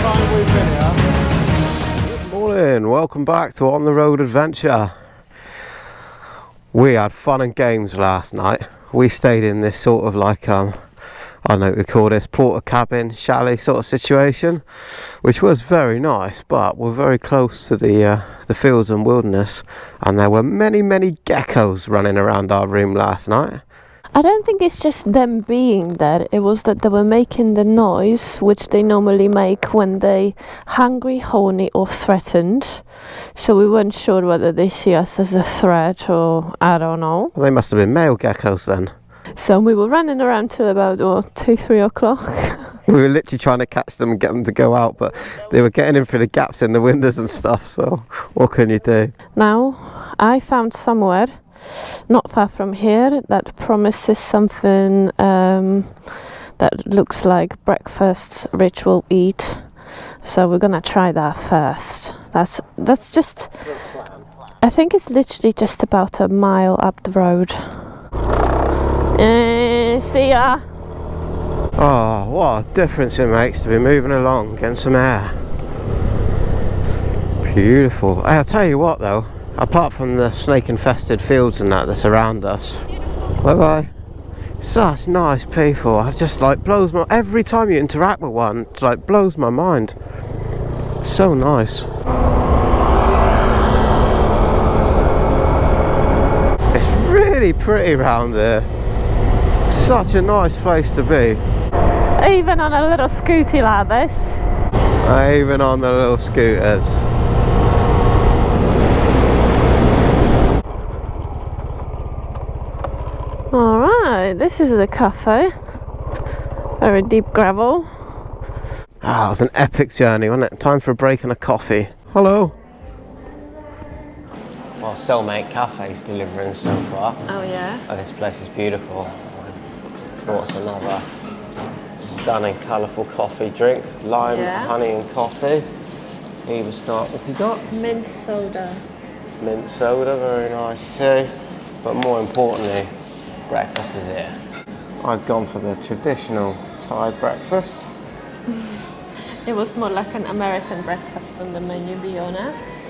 time we've been here. Good morning, welcome back to On the Road Adventure. We had fun and games last night. We stayed in this sort of like I don't know what we call this, porter cabin, chalet sort of situation, which was very nice, but we're very close to the fields and wilderness, and there were many geckos running around our room last night. I don't think it's just them being there, it was that they were making the noise which they normally make when they hungry, horny or threatened. So we weren't sure whether they see us as a threat or I don't know. Well, they must have been male geckos then. So we were running around till about 2-3 o'clock. We were literally trying to catch them and get them to go out, but they were getting in through the gaps in the windows and stuff, so what can you do? Now, I found somewhere not far from here that promises something that looks like breakfast ritual eat, so we're gonna try that first. That's just, I think it's literally just about a mile up the road. See ya. Oh, what a difference it makes to be moving along, getting some air. Beautiful. Hey, I'll tell you what though, apart from the snake infested fields and that surround us, bye bye, such nice people. It just like blows my, every time you interact with one, it like blows my mind. So nice. It's really pretty round there. Such a nice place to be. Even on a little scooty like this. Even on the little scooters. Alright, this is the cafe. Very deep gravel. Ah, it was an epic journey, wasn't it? Time for a break and a coffee. Hello. Well, Soulmate Cafe's delivering so far. Oh yeah? Oh, this place is beautiful. Brought us another stunning, colourful coffee drink. Lime, honey and coffee. Eva's got, what have you got? Mint soda. Mint soda, very nice too. But more importantly, breakfast is here. I've gone for the traditional Thai breakfast. It was more like an American breakfast on the menu, be honest.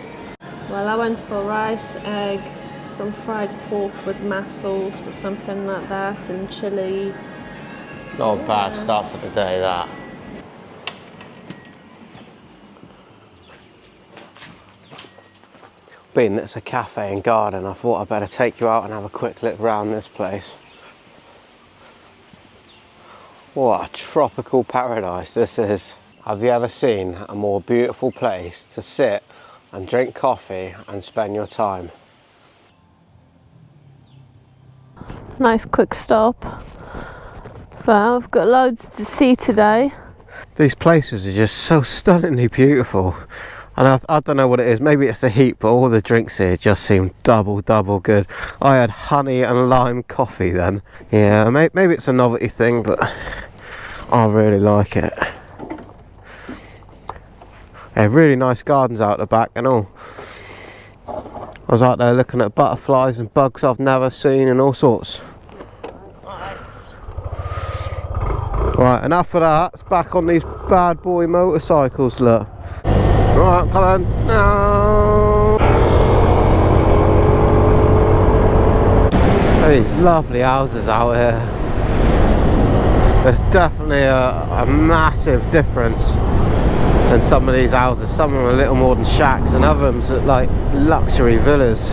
Well, I went for rice, egg, some fried pork with mussels or something like that, and chili. Not a bad start to the day, that. Being it's a cafe and garden, I thought I'd better take you out and have a quick look around this place. What a tropical paradise this is. Have you ever seen a more beautiful place to sit and drink coffee and spend your time? Nice quick stop. Well, we've got loads to see today. These places are just so stunningly beautiful. And I don't know what it is, maybe it's the heat, but all the drinks here just seem double good. I had honey and lime coffee then. Yeah, maybe it's a novelty thing, but I really like it. Yeah, really nice gardens out the back and all. I was out there looking at butterflies and bugs I've never seen and all sorts. Right, enough of that. It's back on these bad boy motorcycles, look. Right, come on. No. These lovely houses out here. There's definitely a massive difference in some of these houses. Some of them are a little more than shacks, and others are like luxury villas.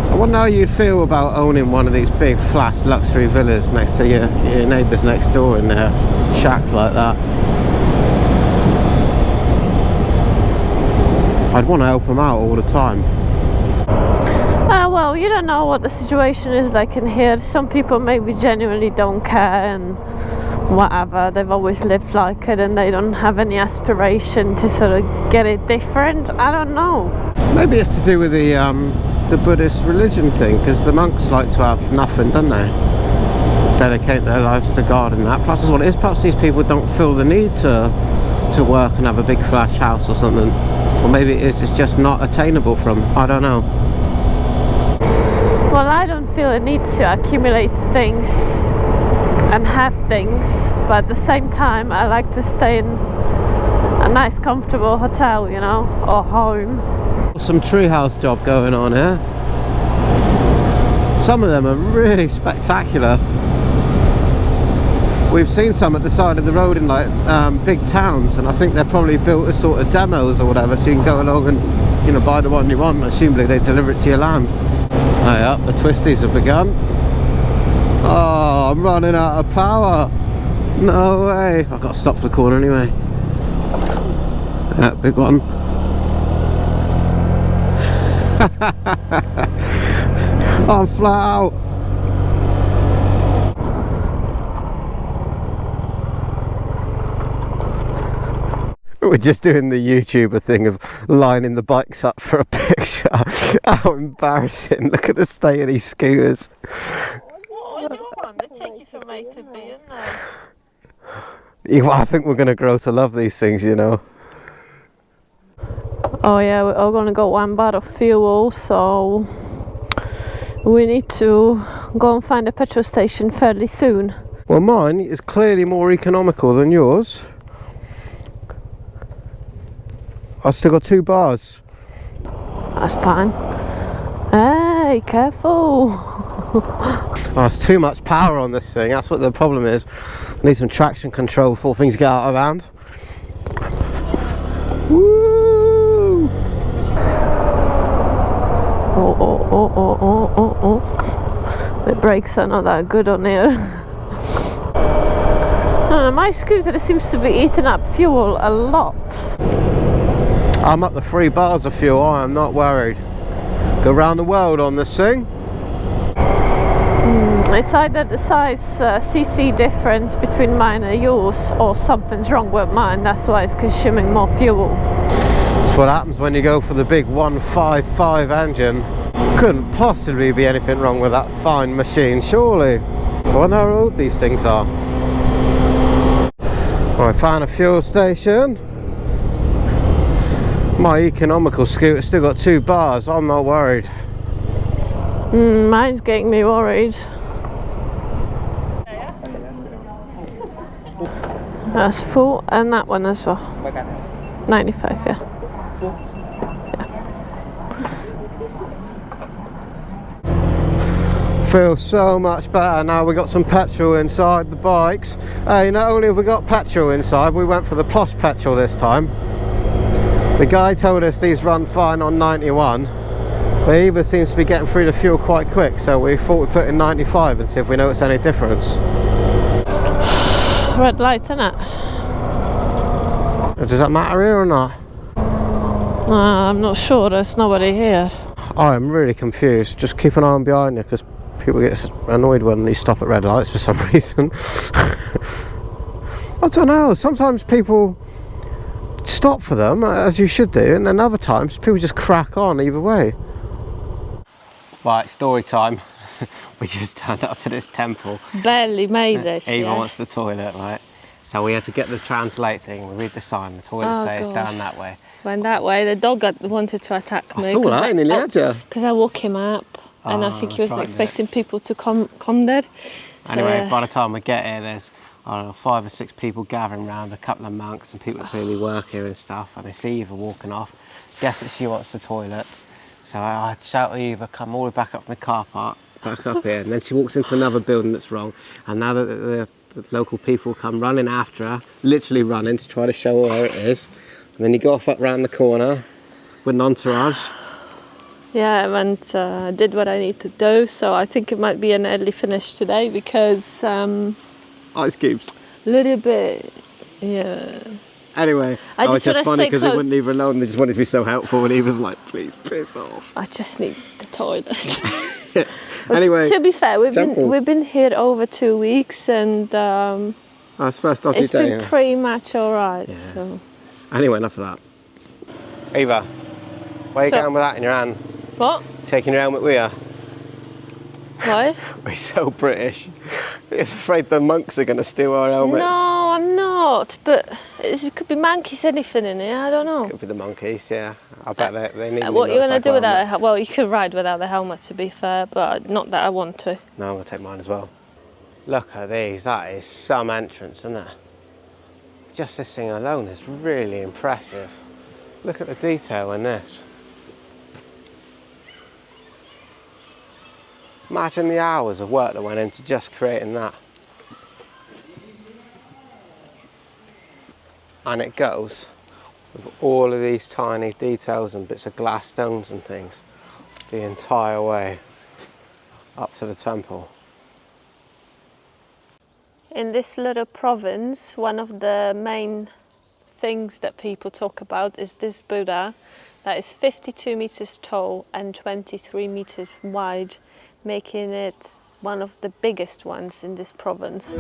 I wonder how you'd feel about owning one of these big flash luxury villas next to your neighbours next door in their shack like that. I'd want to help them out all the time. Well, you don't know what the situation is like in here. Some people maybe genuinely don't care and whatever. They've always lived like it and they don't have any aspiration to sort of get it different. I don't know. Maybe it's to do with the Buddhist religion thing, because the monks like to have nothing, don't they? Dedicate their lives to God and that. Perhaps that's what it is. Perhaps these people don't feel the need to work and have a big flash house or something. Or maybe it's just not attainable from, I don't know. Well, I don't feel a need to accumulate things and have things, but at the same time I like to stay in a nice comfortable hotel, you know, or home. Some treehouse job going on here. Some of them are really spectacular. We've seen some at the side of the road in like big towns, and I think they're probably built as sort of demos or whatever, so you can go along and, you know, buy the one you want. Assumably they deliver it to your land. Oh yeah, the twisties have begun. Oh, I'm running out of power. No way. I've got to stop for the corner anyway. Yeah, big one. I'm flat out. We're just doing the YouTuber thing of lining the bikes up for a picture. How embarrassing. Look at the state of these scooters. What do you want? They take you from A to B, isn't they? Yeah, I think we're going to grow to love these things, you know. Oh yeah, we're all gonna go 1 bar of fuel, so we need to go and find a petrol station fairly soon. Well, mine is clearly more economical than yours. I've still got 2 bars. That's fine. Hey, careful. Oh, it's too much power on this thing. That's what the problem is. I need some traction control before things get out of hand. Woo! Oh. The brakes are not that good on here. My scooter seems to be eating up fuel a lot. I'm up to 3 bars of fuel. I am not worried. Go round the world on this thing. It's either the size cc difference between mine and yours, or something's wrong with mine. That's why it's consuming more fuel. That's what happens when you go for the big 155 engine. Couldn't possibly be anything wrong with that fine machine, surely. I wonder how old these things are. Right, found a fuel station. My economical scooter still got 2 bars. I'm not worried. Mine's getting me worried. That's full, and that one as well. 95, yeah. Feels so much better now we got some petrol inside the bikes. Hey, not only have we got petrol inside, we went for the posh petrol this time. The guy told us these run fine on 91, but he either seems to be getting through the fuel quite quick, so we thought we'd put in 95 and see if we notice any difference. Red light, isn't it? Does that matter here or not? I'm not sure, there's nobody here. I am really confused. Just keep an eye on behind you, because people get annoyed when you stop at red lights for some reason. I don't know, sometimes people stop for them, as you should do, and then other times people just crack on either way. Right, story time. We just turned up to this temple. Barely made it. Eva wants the toilet, right? So we had to get the translate thing. We read the sign. The toilet says down that way. Went that way. The dog wanted to attack me. I saw that, I nearly had you. Because I woke him up, and I think he wasn't expecting people to come there. So, anyway, by the time we get here, there's, I don't know, 5 or 6 people gathering around, a couple of monks and people that clearly work here and stuff, and they see Eva walking off. Guess that she wants the toilet. So I had to shout to Eva, come all the way back up from the car park, back up here, and then she walks into another building that's wrong, and now that the local people come running after her, literally running to try to show her where it is, and then you go off up round the corner with an entourage. Yeah, I went, did what I need to do, so I think it might be an early finish today because Ice cubes. A little bit, yeah. Anyway, I was just funny because he close. wouldn't leave her alone. They just wanted to be so helpful, and he was like, "Please piss off." I just need the toilet. Anyway, to be fair, we've temple. been here over 2 weeks, and it's first dodgy it's day. been pretty much all right. Yeah. So. Anyway, enough of that. Eva, where are you going with that in your hand? What? Taking your helmet with you? Why? We're so British. We're afraid the monks are going to steal our helmets. No, I'm not, but it could be monkeys, anything in here, I don't know. Could be the monkeys, yeah. I bet they need What are you going to do motorcycle without helmet. well, you could ride without the helmet, to be fair, but not that I want to. No, I'm going to take mine as well. Look at these, that is some entrance, isn't it? Just this thing alone is really impressive. Look at the detail in this. Imagine the hours of work that went into just creating that. And it goes with all of these tiny details and bits of glass stones and things the entire way up to the temple. In this little province, one of the main things that people talk about is this Buddha that is 52 meters tall and 23 meters wide, making it one of the biggest ones in this province.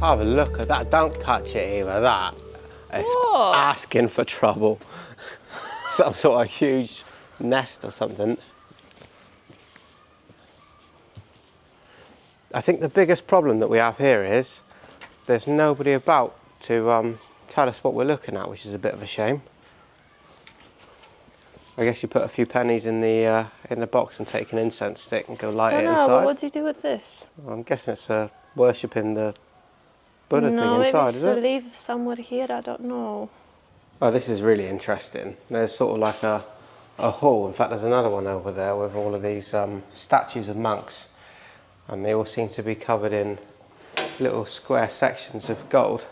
Have a look at that, don't touch it either, that is Whoa. asking for trouble. Some sort of huge nest or something. I think the biggest problem that we have here is there's nobody about to tell us what we're looking at, which is a bit of a shame. I guess you put a few pennies in the box and take an incense stick and go light it inside. Well, what do you do with this? I'm guessing it's worshipping the Buddha thing inside, maybe is it? leave somewhere here, I don't know. Oh, this is really interesting. There's sort of like a hall. In fact, there's another one over there with all of these statues of monks, and they all seem to be covered in little square sections of gold.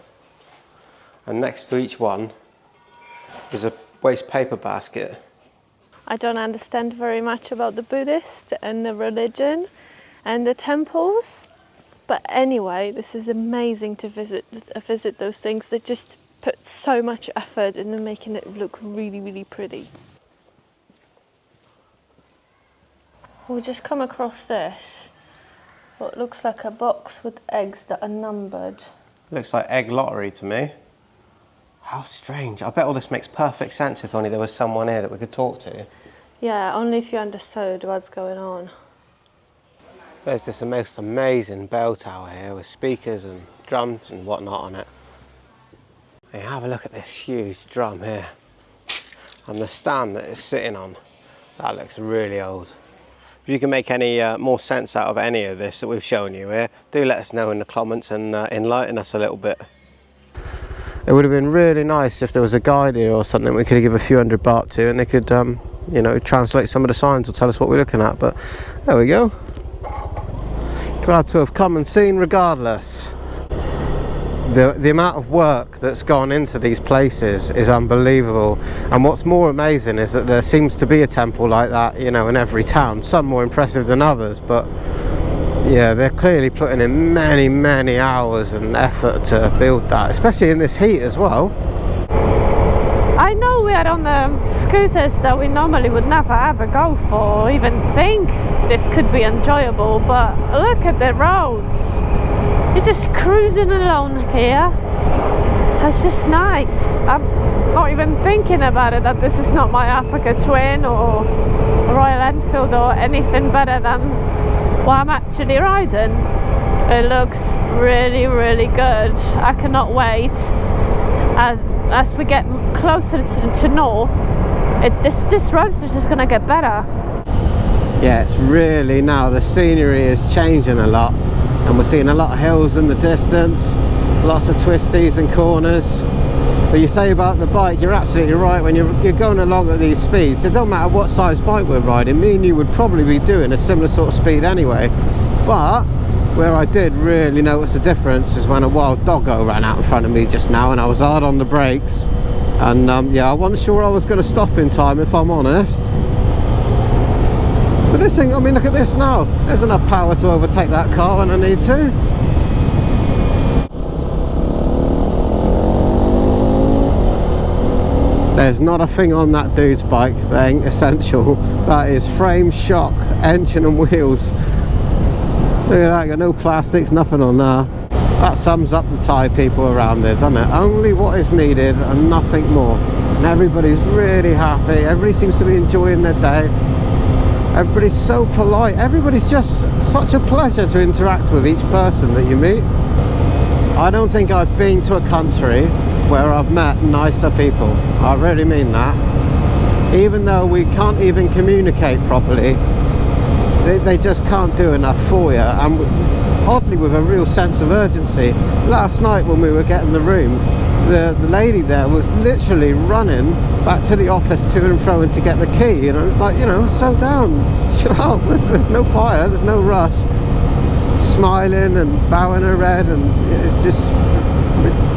And next to each one is a waste paper basket. I don't understand very much about the Buddhist and the religion and the temples. But anyway, this is amazing to visit those things. They just put so much effort into making it look really, really pretty. We just come across this, what looks like a box with eggs that are numbered. Looks like egg lottery to me. How strange. I bet all this makes perfect sense if only there was someone here that we could talk to. Yeah, only if you understood what's going on. There's this most amazing bell tower here with speakers and drums and whatnot on it. And have a look at this huge drum here. And the stand that it's sitting on, that looks really old. If you can make any more sense out of any of this that we've shown you here, do let us know in the comments and enlighten us a little bit. It would have been really nice if there was a guide here or something we could give a few $100 baht to, and they could, you know, translate some of the signs or tell us what we're looking at. But there we go. Glad to have come and seen regardless. The amount of work that's gone into these places is unbelievable, and what's more amazing is that there seems to be a temple like that, you know, in every town. Some more impressive than others, but yeah, they're clearly putting in many hours and effort to build that, especially in this heat as well. I know we are on the scooters that we normally would never ever go for, or even think this could be enjoyable, but look at the roads. You're just cruising along here. It's just nice. I'm not even thinking about it that this is not my Africa Twin or Royal Enfield or anything better than what I'm actually riding. It looks really good. I cannot wait. As we get closer to north, this road's just going to get better. Yeah, it's really, now the scenery is changing a lot, and we're seeing a lot of hills in the distance, lots of twisties and corners. But you say about the bike, you're absolutely right. When you're going along at these speeds, it don't matter what size bike we're riding, me and you would probably be doing a similar sort of speed anyway. But where I did really notice a difference is when a wild doggo ran out in front of me just now, and I was hard on the brakes, and yeah, I wasn't sure I was going to stop in time, if I'm honest. But this thing, I mean, look at this now. There's enough power to overtake that car when I need to. There's not a thing on that dude's bike that ain't essential. That is frame, shock, engine and wheels. Look at that, got no plastics, nothing on there. That sums up the Thai people around here, doesn't it? Only what is needed and nothing more. And everybody's really happy. Everybody seems to be enjoying their day. Everybody's so polite. Everybody's just such a pleasure to interact with each person that you meet. I don't think I've been to a country where I've met nicer people. I really mean that. Even though we can't even communicate properly, they just can't do enough for you, and oddly with a real sense of urgency. Last night when we were getting the room, the lady there was literally running back to the office to and fro and to get the key, and I was like, you know, slow down, chill out, there's no fire, there's no rush. Smiling and bowing her head, and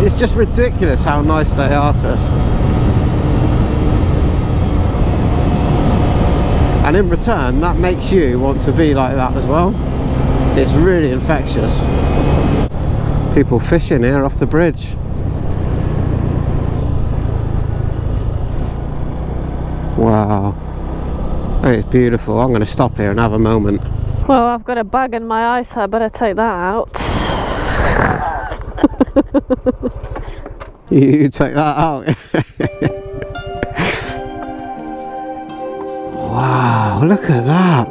it's just ridiculous how nice they are to us. And in return, that makes you want to be like that as well. It's really infectious. People fishing here off the bridge. Wow. It's beautiful. I'm going to stop here and have a moment. Well, I've got a bug in my eye, so I better take that out. You take that out. Wow, look at that.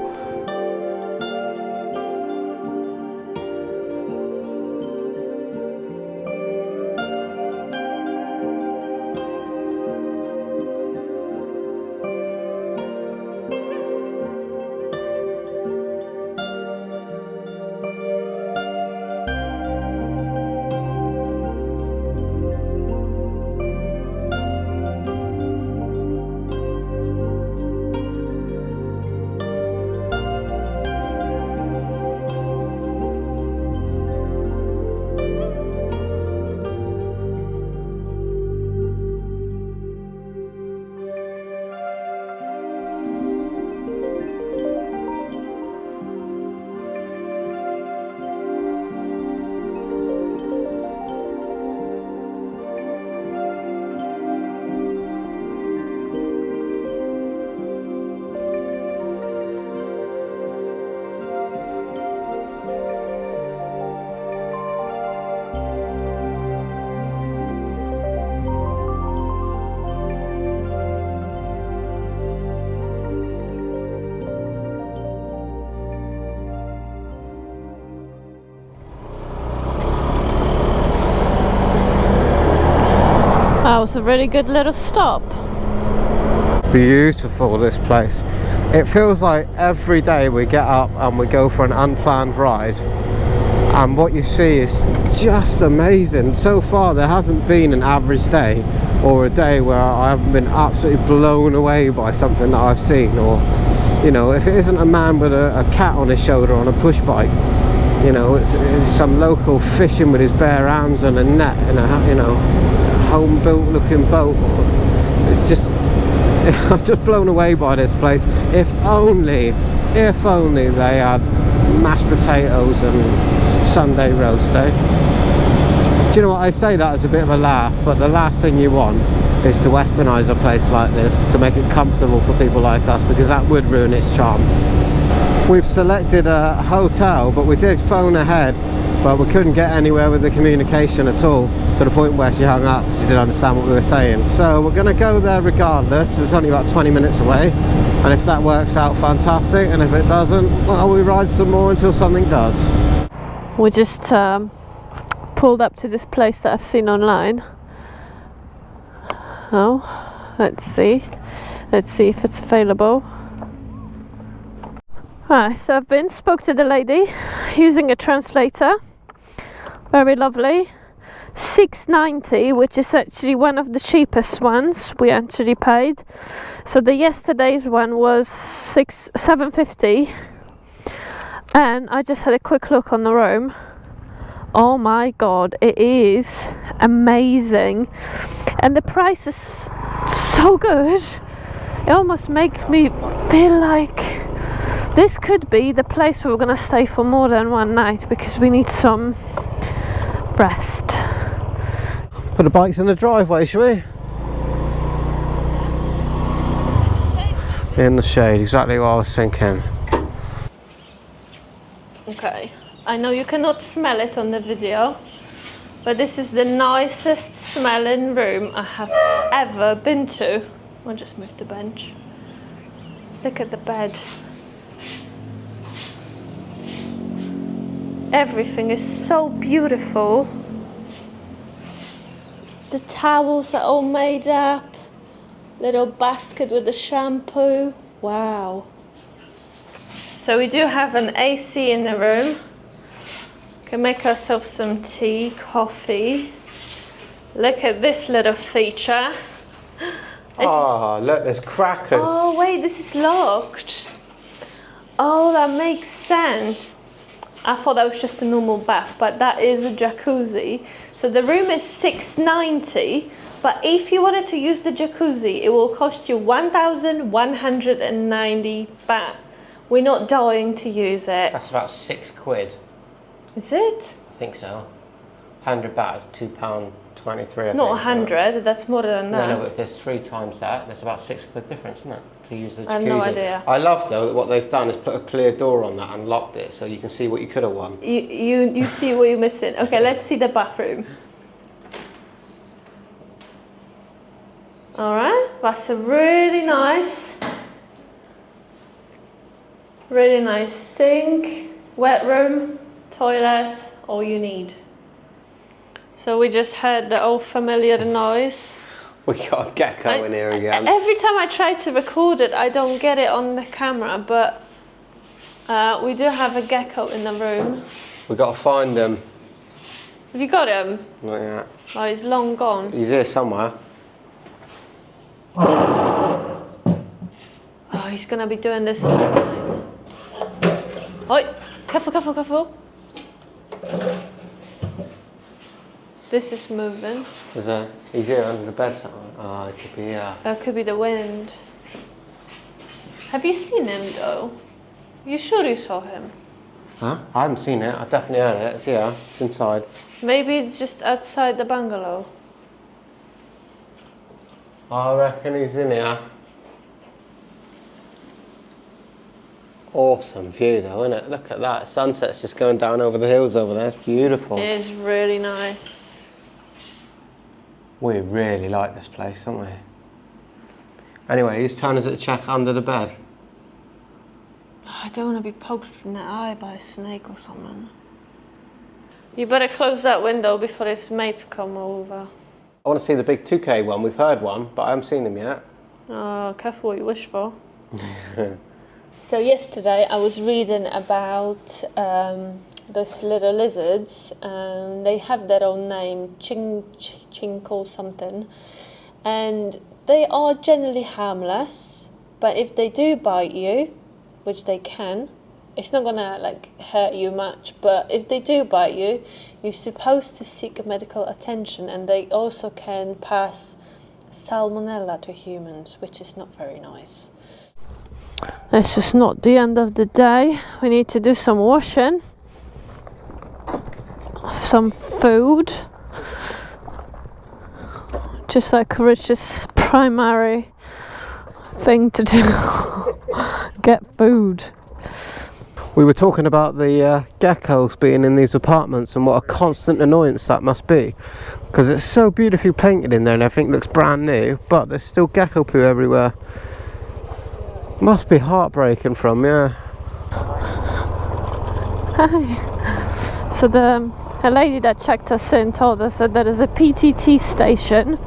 That was a really good little stop. Beautiful, this place. It feels like every day we get up and we go for an unplanned ride, and what you see is just amazing. So far there hasn't been an average day or a day where I haven't been absolutely blown away by something that I've seen. Or, you know, if it isn't a man with a cat on his shoulder on a push bike, you know, it's some local fishing with his bare hands and a net in a, you know, home built looking boat. It's just, I'm just blown away by this place. If only they had mashed potatoes and Sunday roast, eh? Do you know what, I say that as a bit of a laugh, but the last thing you want is to westernise a place like this to make it comfortable for people like us, because that would ruin its charm. We've selected a hotel, but we did phone ahead, but we couldn't get anywhere with the communication at all, to the point where she hung up. She didn't understand what we were saying. So we're going to go there regardless. It's only about 20 minutes away, and if that works out, fantastic, and if it doesn't, well, we ride some more until something does. We just pulled up to this place that I've seen online. Oh, let's see if it's available. So I've spoke to the lady using a translator. Very lovely. $6.90, which is actually one of the cheapest ones we actually paid. So the yesterday's one was $7.50, And I just had a quick look on the room. Oh my god, it is amazing. And the price is so good. It almost makes me feel like this could be the place where we're gonna stay for more than one night, because we need some rest. Put the bikes in the driveway, shall we? In the shade, exactly what I was thinking. Okay, I know you cannot smell it on the video, but this is the nicest smelling room I have ever been to. I'll just move the bench. Look at the bed. Everything is so beautiful. The towels are all made up. Little basket with the shampoo. Wow. So we do have an AC in the room. Can make ourselves some tea, coffee. Look at this little feature. Oh, look, there's crackers. Oh wait, this is locked. Oh, that makes sense. I thought that was just a normal bath, but that is a jacuzzi. So the room is $690, but if you wanted to use the jacuzzi, it will cost you 1,190 baht. We're not dying to use it. That's about £6. Is it? I think so. 100 baht is £2.23. Not 100, that's more than that. No, but if there's 3 times that, there's about £6 difference, isn't it? To use the jacuzzi. I have no idea. I love though that what they've done is put a clear door on that and locked it, so you can see what you could have won. You see what you're missing. Okay, let's see the bathroom. All right, that's a really nice sink, wet room, toilet, all you need. So we just heard the old familiar noise. We got a gecko in here again. Every time I try to record it, I don't get it on the camera, but we do have a gecko in the room. We got to find him. Have you got him? Not yet. Oh, he's long gone. He's here somewhere. Oh, he's gonna be doing this all night. Oi, careful, careful, careful. This is moving. He's here under the bed somewhere. Oh, it could be here. That could be the wind. Have you seen him though? You sure you saw him? Huh? I haven't seen it. I definitely heard it. It's here. It's inside. Maybe it's just outside the bungalow. I reckon he's in here. Awesome view though, isn't it? Look at that. Sunset's just going down over the hills over there. It's beautiful. It is really nice. We really like this place, don't we? Anyway, whose turn is it to check under the bed? I don't want to be poked in the eye by a snake or something. You better close that window before his mates come over. I want to see the big 2K one. We've heard one, but I haven't seen them yet. Oh, careful what you wish for. So yesterday I was reading about those little lizards, and they have their own name, chink something, and they are generally harmless, but if they do bite you, which they can, it's not gonna like hurt you much, but if they do bite you, you're supposed to seek medical attention, and they also can pass salmonella to humans, which is not very nice. This is not the end of the day. We need to do some washing, some food, just like Rich's primary thing to do. Get food. We were talking about the geckos being in these apartments and what a constant annoyance that must be, because it's so beautifully painted in there and everything looks brand new, but there's still gecko poo everywhere. Must be heartbreaking from, yeah. Hi. So the lady that checked us in told us that there is a PTT station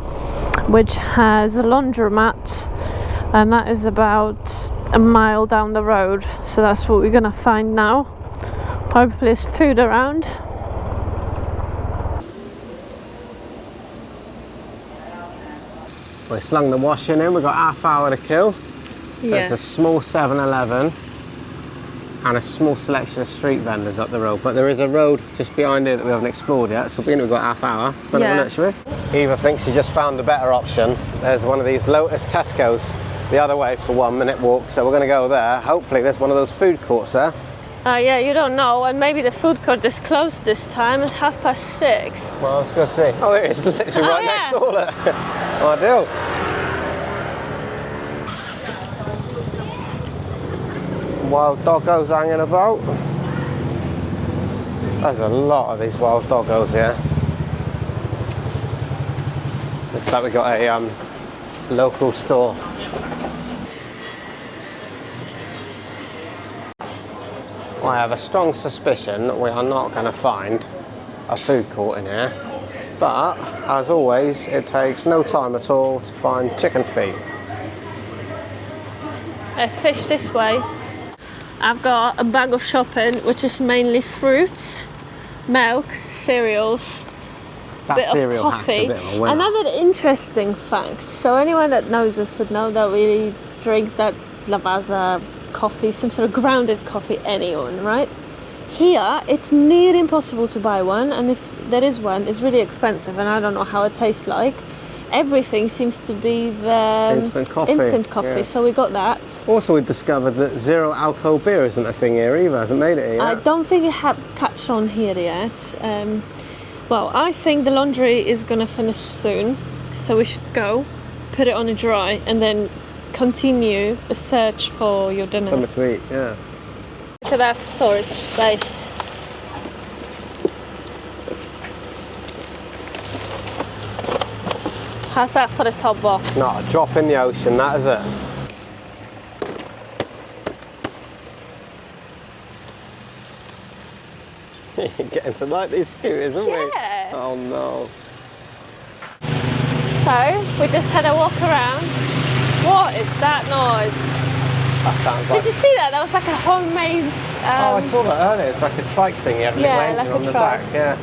which has a laundromat, and that is about a mile down the road, so that's what we're gonna find now. Hopefully there's food around. We slung the washing in, we've got half hour to kill. Yes. There's a small 7-Eleven. and a small selection of street vendors up the road. But there is a road just behind it that we haven't explored yet, so we've got half hour. Actually. Eva thinks she just found a better option. There's one of these Lotus Tesco's the other way for 1 minute walk, so we're going to go there. Hopefully there's one of those food courts there. Yeah, you don't know, and maybe the food court is closed this time. It's 6:30. Well, let's go see. Oh, it is literally right next door. Look. Ideal. Wild doggos hanging about. There's a lot of these wild doggos here. Looks like we got a local store. I have a strong suspicion that we are not going to find a food court in here, but as always it takes no time at all to find chicken feet. Fish this way. I've got a bag of shopping which is mainly fruits, milk, cereals, That bit cereal of coffee. hack's a bit of a winner. Another interesting fact, so anyone that knows us would know that we drink that lavazza coffee, some sort of grounded coffee, anyone, right? Here it's near impossible to buy one, and if there is one, it's really expensive, and I don't know how it tastes like. Everything seems to be the instant coffee, yeah. so we got that. Also, we discovered that zero alcohol beer isn't a thing here either. Hasn't made it here yet. I don't think it had catch on here yet. Well, I think the laundry is gonna finish soon, so we should go, put it on a dry, and then continue a search for your dinner. Something to eat, yeah. Look at that storage space. How's that for the top box? Not a drop in the ocean, that is it. Getting to like these scooters, aren't we? Yeah. Oh no. So, we just had a walk around. What is that noise? That sounds like... Did you see that? That was like a homemade... oh, I saw that earlier. It's like a trike thing. You have a little engine like a on the trike. back. Yeah.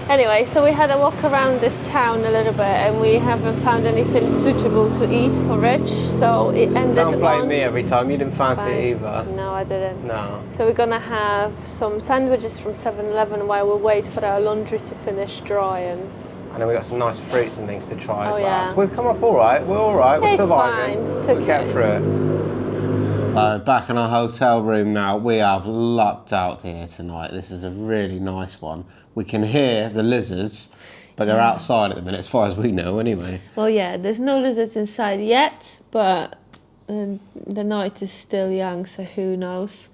Anyway, so we had a walk around this town a little bit, and we haven't found anything suitable to eat for Rich, so it ended Don't blame on... me every time. You didn't fancy it either. No, I didn't. No. So we're gonna have some sandwiches from 7-Eleven while we wait for our laundry to finish drying. And then we got some nice fruits and things to try as well. Yeah. So we've come up all right. We're all right. We're It's surviving. fine. It's We'll get okay. through it. Back in our hotel room now. We have lucked out here tonight. This is a really nice one. We can hear the lizards, but they're outside at the minute, as far as we know anyway. Well, yeah, there's no lizards inside yet, but the night is still young, so who knows.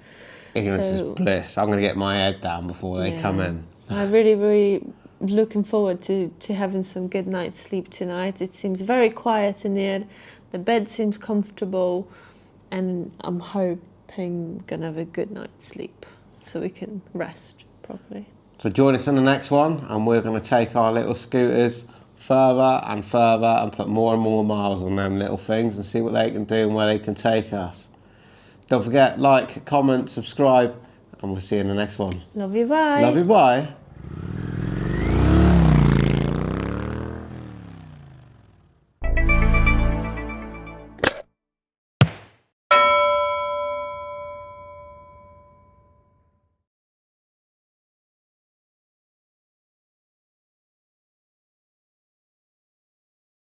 Ignorance So- is bliss. I'm going to get my head down before they come in. I'm really, really looking forward to having some good night's sleep tonight. It seems very quiet in here. The bed seems comfortable, and I'm hoping gonna have a good night's sleep so we can rest properly. So join us in the next one, and we're going to take our little scooters further and further and put more and more miles on them little things and see what they can do and where they can take us. Don't forget, like, comment, subscribe, and we'll see you in the next one. Love you, bye. Love you, bye.